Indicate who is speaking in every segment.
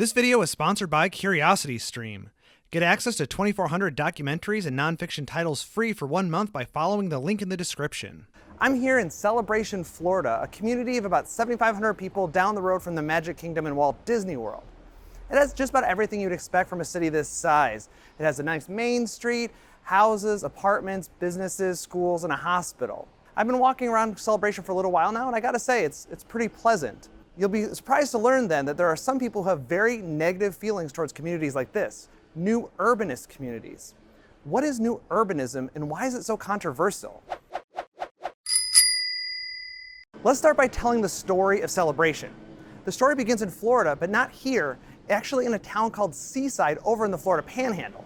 Speaker 1: This video is sponsored by CuriosityStream. Get access to 2,400 documentaries and nonfiction titles free for 1 month by following the link in the description. I'm here in Celebration, Florida, a community of about 7,500 people down the road from the Magic Kingdom and Walt Disney World. It has just about everything you'd expect from a city this size. It has a nice main street, houses, apartments, businesses, schools, and a hospital. I've been walking around Celebration for a little while now, and I gotta say, it's pretty pleasant. You'll be surprised to learn then that there are some people who have very negative feelings towards communities like this, new urbanist communities. What is new urbanism and why is it so controversial? Let's start by telling the story of Celebration. The story begins in Florida, but not here, actually in a town called Seaside over in the Florida Panhandle.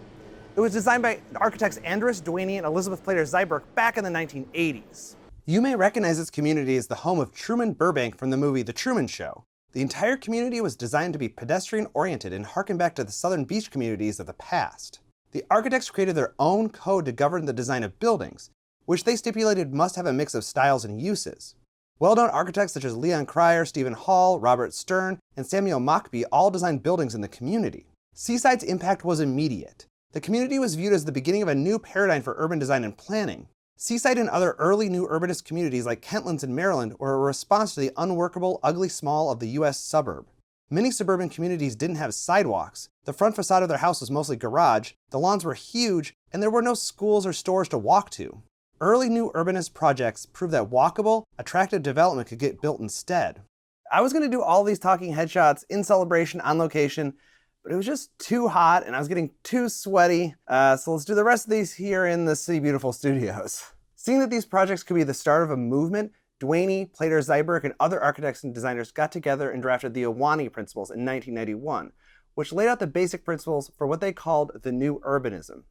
Speaker 1: It was designed by architects Andres Duaney and Elizabeth Plater-Zyberk back in the 1980s. You may recognize this community as the home of Truman Burbank from the movie The Truman Show. The entire community was designed to be pedestrian-oriented and harken back to the southern beach communities of the past. The architects created their own code to govern the design of buildings, which they stipulated must have a mix of styles and uses. Well-known architects such as Leon Cryer, Stephen Hall, Robert Stern, and Samuel Mockbee all designed buildings in the community. Seaside's impact was immediate. The community was viewed as the beginning of a new paradigm for urban design and planning. Seaside and other early new urbanist communities like Kentlands in Maryland were a response to the unworkable, ugly small of the US suburb. Many suburban communities didn't have sidewalks, the front facade of their house was mostly garage, the lawns were huge, and there were no schools or stores to walk to. Early new urbanist projects proved that walkable, attractive development could get built instead. I was going to do all these talking headshots in Celebration on location, but it was just too hot and I was getting too sweaty, so let's do the rest of these here in the City Beautiful studios. Seeing that these projects could be the start of a movement, Duaney, Plater-Zyberk, and other architects and designers got together and drafted the Awanee Principles in 1991, which laid out the basic principles for what they called the new urbanism.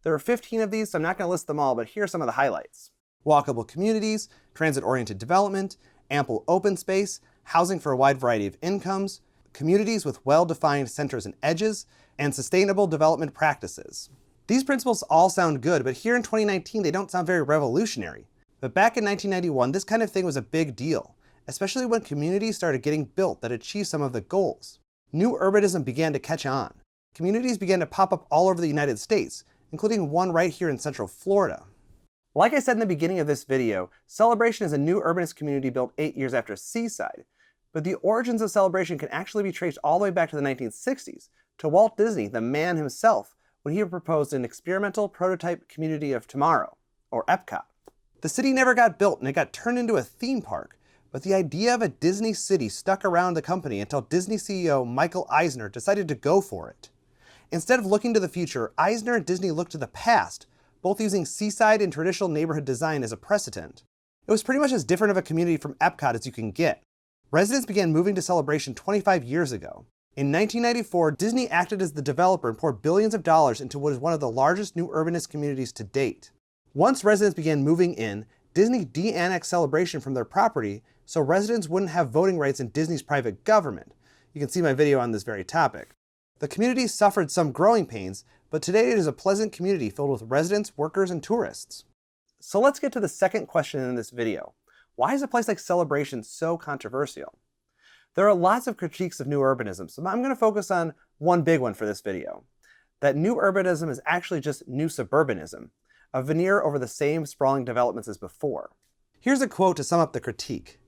Speaker 1: There are 15 of these, so I'm not going to list them all, but here are some of the highlights. Walkable communities, transit-oriented development, ample open space, housing for a wide variety of incomes, communities with well-defined centers and edges, and sustainable development practices. These principles all sound good, but here in 2019 they don't sound very revolutionary. But back in 1991, this kind of thing was a big deal, especially when communities started getting built that achieved some of the goals. New urbanism began to catch on. Communities began to pop up all over the United States, including one right here in Central Florida. Like I said in the beginning of this video, Celebration is a new urbanist community built 8 years after Seaside. But the origins of Celebration can actually be traced all the way back to the 1960s, to Walt Disney, the man himself, when he proposed an experimental prototype community of tomorrow, or Epcot. The city never got built and it got turned into a theme park, but the idea of a Disney city stuck around the company until Disney CEO Michael Eisner decided to go for it. Instead of looking to the future, Eisner and Disney looked to the past, both using seaside and traditional neighborhood design as a precedent. It was pretty much as different of a community from Epcot as you can get. Residents began moving to Celebration 25 years ago. In 1994, Disney acted as the developer and poured billions of dollars into what is one of the largest new urbanist communities to date. Once residents began moving in, Disney de-annexed Celebration from their property so residents wouldn't have voting rights in Disney's private government. You can see my video on this very topic. The community suffered some growing pains, but today it is a pleasant community filled with residents, workers, and tourists. So let's get to the second question in this video. Why is a place like Celebration so controversial? There are lots of critiques of new urbanism, so I'm going to focus on one big one for this video. That new urbanism is actually just new suburbanism, a veneer over the same sprawling developments as before. Here's a quote to sum up the critique.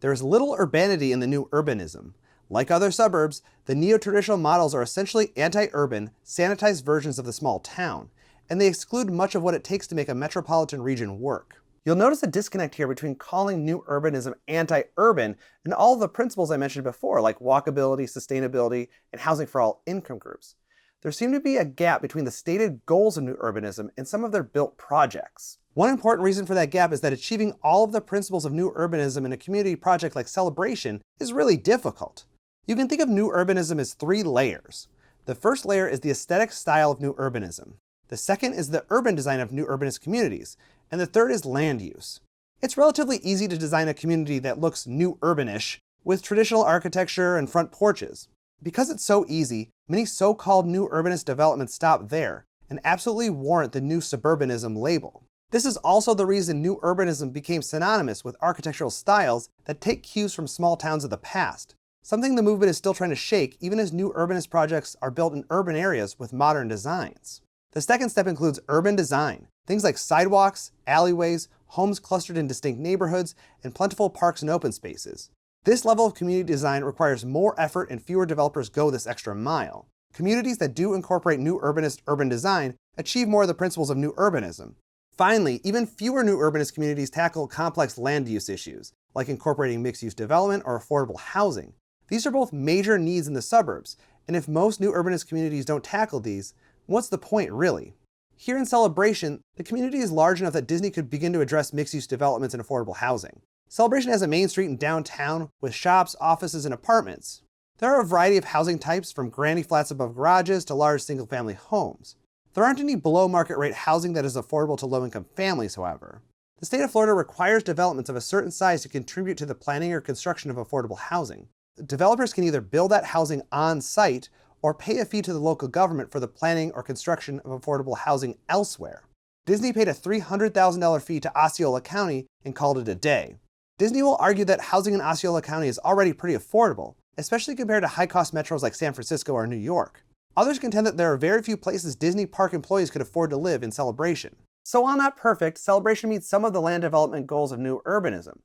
Speaker 1: There is little urbanity in the new urbanism. Like other suburbs, the Neotraditional models are essentially anti-urban, sanitized versions of the small town, and they exclude much of what it takes to make a metropolitan region work. You'll notice a disconnect here between calling new urbanism anti-urban and all the principles I mentioned before, like walkability, sustainability, and housing for all income groups. There seemed to be a gap between the stated goals of new urbanism and some of their built projects. One important reason for that gap is that achieving all of the principles of new urbanism in a community project like Celebration is really difficult. You can think of new urbanism as 3 layers. The first layer is the aesthetic style of new urbanism. The second is the urban design of new urbanist communities, and the third is land use. It's relatively easy to design a community that looks new urbanish with traditional architecture and front porches. Because it's so easy, many so-called new urbanist developments stop there and absolutely warrant the new suburbanism label. This is also the reason new urbanism became synonymous with architectural styles that take cues from small towns of the past, something the movement is still trying to shake even as new urbanist projects are built in urban areas with modern designs. The second step includes urban design, things like sidewalks, alleyways, homes clustered in distinct neighborhoods, and plentiful parks and open spaces. This level of community design requires more effort and fewer developers go this extra mile. Communities that do incorporate new urbanist urban design achieve more of the principles of new urbanism. Finally, even fewer new urbanist communities tackle complex land use issues, like incorporating mixed-use development or affordable housing. These are both major needs in the suburbs, and if most new urbanist communities don't tackle these, what's the point really? Here in Celebration, the community is large enough that Disney could begin to address mixed-use developments and affordable housing. Celebration has a main street in downtown with shops, offices, and apartments. There are a variety of housing types, from granny flats above garages to large single-family homes. There aren't any below-market rate housing that is affordable to low-income families, however. The state of Florida requires developments of a certain size to contribute to the planning or construction of affordable housing. Developers can either build that housing on-site or pay a fee to the local government for the planning or construction of affordable housing elsewhere. Disney paid a $300,000 fee to Osceola County and called it a day. Disney will argue that housing in Osceola County is already pretty affordable, especially compared to high-cost metros like San Francisco or New York. Others contend that there are very few places Disney park employees could afford to live in Celebration. So while not perfect, Celebration meets some of the land development goals of new urbanism.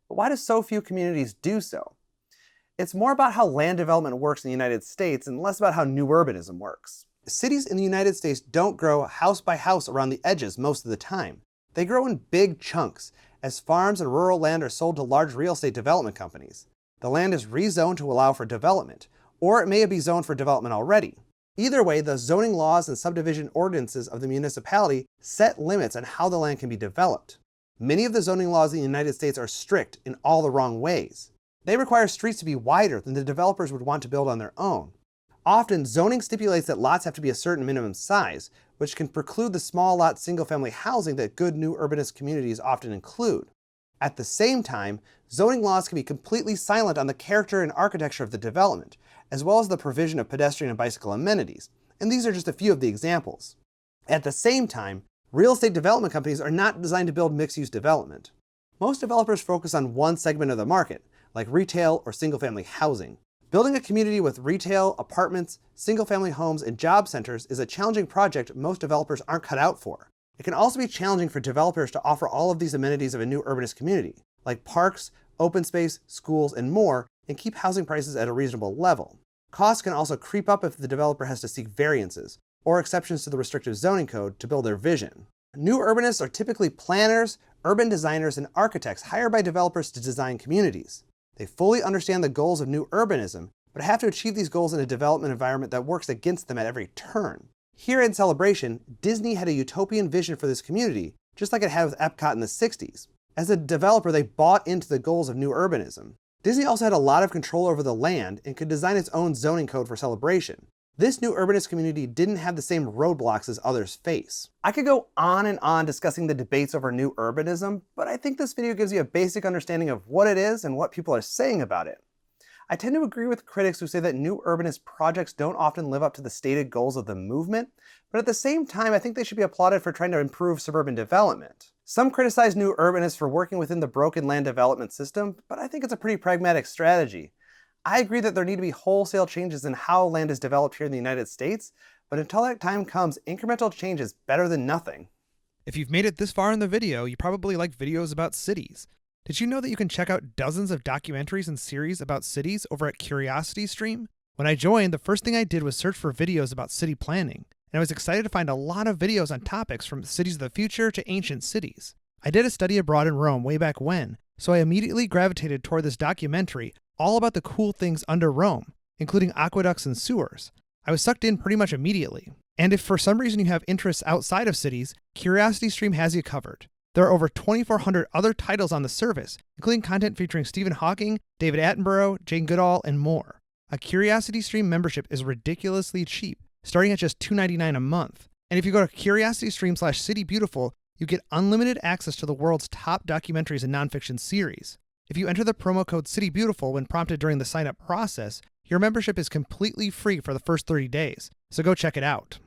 Speaker 1: But why do so few communities do so? It's more about how land development works in the United States and less about how new urbanism works. Cities in the United States don't grow house by house around the edges most of the time. They grow in big chunks, as farms and rural land are sold to large real estate development companies. The land is rezoned to allow for development, or it may be zoned for development already. Either way, the zoning laws and subdivision ordinances of the municipality set limits on how the land can be developed. Many of the zoning laws in the United States are strict in all the wrong ways. They require streets to be wider than the developers would want to build on their own. Often, zoning stipulates that lots have to be a certain minimum size, which can preclude the small lot single-family housing that good new urbanist communities often include. At the same time, zoning laws can be completely silent on the character and architecture of the development, as well as the provision of pedestrian and bicycle amenities, and these are just a few of the examples. At the same time, real estate development companies are not designed to build mixed-use development. Most developers focus on one segment of the market, like retail or single-family housing. Building a community with retail, apartments, single-family homes, and job centers is a challenging project most developers aren't cut out for. It can also be challenging for developers to offer all of these amenities of a new urbanist community, like parks, open space, schools, and more, and keep housing prices at a reasonable level. Costs can also creep up if the developer has to seek variances, or exceptions to the restrictive zoning code to build their vision. New urbanists are typically planners, urban designers, and architects hired by developers to design communities. They fully understand the goals of new urbanism, but have to achieve these goals in a development environment that works against them at every turn. Here in Celebration, Disney had a utopian vision for this community, just like it had with Epcot in the 60s. As a developer, they bought into the goals of new urbanism. Disney also had a lot of control over the land and could design its own zoning code for Celebration. This new urbanist community didn't have the same roadblocks as others face. I could go on and on discussing the debates over new urbanism, but I think this video gives you a basic understanding of what it is and what people are saying about it. I tend to agree with critics who say that new urbanist projects don't often live up to the stated goals of the movement, but at the same time, I think they should be applauded for trying to improve suburban development. Some criticize new urbanists for working within the broken land development system, but I think it's a pretty pragmatic strategy. I agree that there need to be wholesale changes in how land is developed here in the United States, but until that time comes, incremental change is better than nothing.
Speaker 2: If you've made it this far in the video, you probably like videos about cities. Did you know that you can check out dozens of documentaries and series about cities over at CuriosityStream? When I joined, the first thing I did was search for videos about city planning, and I was excited to find a lot of videos on topics from cities of the future to ancient cities. I did a study abroad in Rome way back when, so I immediately gravitated toward this documentary all about the cool things under Rome, including aqueducts and sewers. I was sucked in pretty much immediately. And if for some reason you have interests outside of cities, CuriosityStream has you covered. There are over 2,400 other titles on the service, including content featuring Stephen Hawking, David Attenborough, Jane Goodall, and more. A CuriosityStream membership is ridiculously cheap, starting at just $2.99 a month. And if you go to CuriosityStream/CityBeautiful, you get unlimited access to the world's top documentaries and nonfiction series. If you enter the promo code CityBeautiful when prompted during the sign-up process, your membership is completely free for the first 30 days, so go check it out.